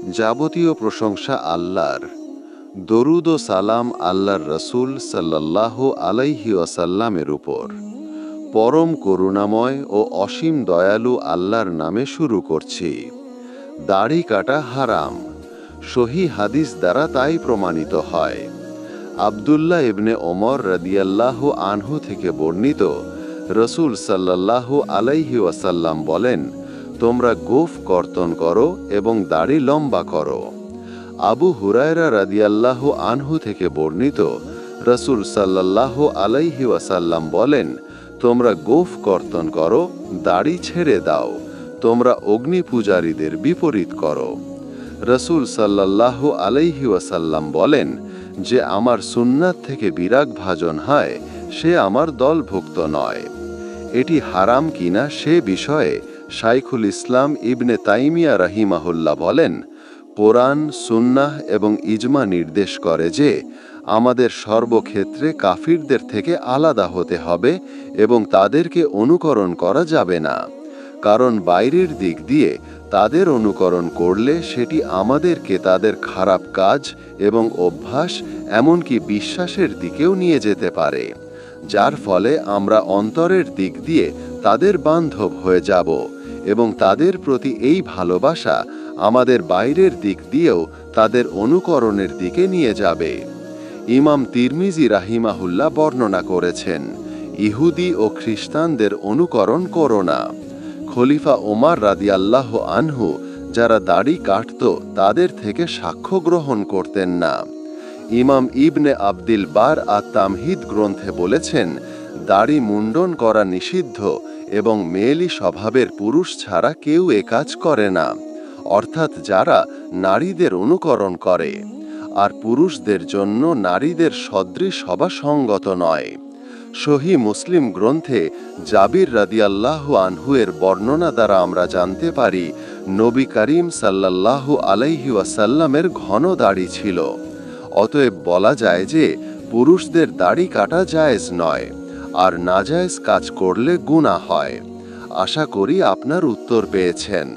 যাবতীয় প্রশংসা আল্লাহর। দরুদ ও সালাম আল্লাহর রসুল সাল্লাল্লাহু আলাইহি ওয়াসাল্লামের উপর। পরম করুণাময় ও অসীম দয়ালু আল্লাহর নামে শুরু করছি। দাড়ি কাটা হারাম। সহি হাদিস দ্বারা তাই প্রমাণিত হয়। আব্দুল্লাহ ইবনে ওমর রাদিয়াল্লাহু আনহু থেকে বর্ণিত, রসুল সাল্লাল্লাহু আলাইহি ওয়াসাল্লাম বলেন, তোমরা গোঁফ কর্তন করো এবং দাড়ি লম্বা করো। আবু হুরায়রা রাদিয়াল্লাহু আনহু থেকে বর্ণিত, রসুল সাল্লাল্লাহু আলাইহি ওয়াসাল্লাম বলেন, তোমরা গোঁফ কর্তন করো, দাড়ি ছেড়ে দাও, তোমরা অগ্নি পূজারীদের বিপরীত করো। রসুল সাল্লাল্লাহু আলাইহি ওয়াসাল্লাম বলেন, যে আমার সুন্নাত থেকে বিরাগ ভাজন হয় সে আমার দলভুক্ত নয়। এটি হারাম কিনা সে বিষয়ে শাইখুল ইসলাম ইবনে তাইমিয়া রাহিমাহুল্লাহ বলেন, কোরআন, সুন্নাহ এবং ইজমা নির্দেশ করে যে আমাদের সর্বক্ষেত্রে কাফিরদের থেকে আলাদা হতে হবে এবং তাদেরকে অনুকরণ করা যাবে না, কারণ বাইরের দিক দিয়ে তাদের অনুকরণ করলে সেটি আমাদেরকে তাদের খারাপ কাজ এবং অভ্যাস এমনকি বিশ্বাসের দিকেও নিয়ে যেতে পারে, যার ফলে আমরা অন্তরের দিক দিয়ে তাদের বান্ধব হয়ে যাব এবং তাদের প্রতি এই ভালোবাসা আমাদের বাইরের দিক দিয়েও তাদের অনুকরণের দিকে নিয়ে যাবে। ইমাম তিরমিজি রাহিমাহুল্লাহ বর্ণনা করেছেন, ইহুদি ও খ্রিস্টানদের অনুকরণ করো না। খলিফা ওমর রাদিয়াল্লাহু আনহু যারা দাড়ি কাটত তাদের থেকে সাক্ষ্য গ্রহণ করতেন না। ইমাম ইবনে আবদিল বার আত-তামহিদ গ্রন্থে বলেছেন, দাড়ি মুন্ডন করা নিষিদ্ধ এবং মেয়েলি স্বভাবের পুরুষ ছাড়া কেউ এ কাজ করে না, অর্থাৎ যারা নারীদের অনুকরণ করে, আর পুরুষদের জন্য নারীদের সদৃশ হওয়া সঙ্গত নয়। সহি মুসলিম গ্রন্থে জাবির রাদিয়াল্লাহু আনহু এর বর্ণনা দ্বারা আমরা জানতে পারি, নবী করিম সাল্লাল্লাহু আলাইহি ওয়াসাল্লামের ঘন দাড়ি ছিল। অতএব বলা যায় যে পুরুষদের দাড়ি কাটা জায়েজ নয়, আর নাজায়েজ কাজ করলে গুনাহ হয়। আশা করি আপনার উত্তর পেয়েছেন।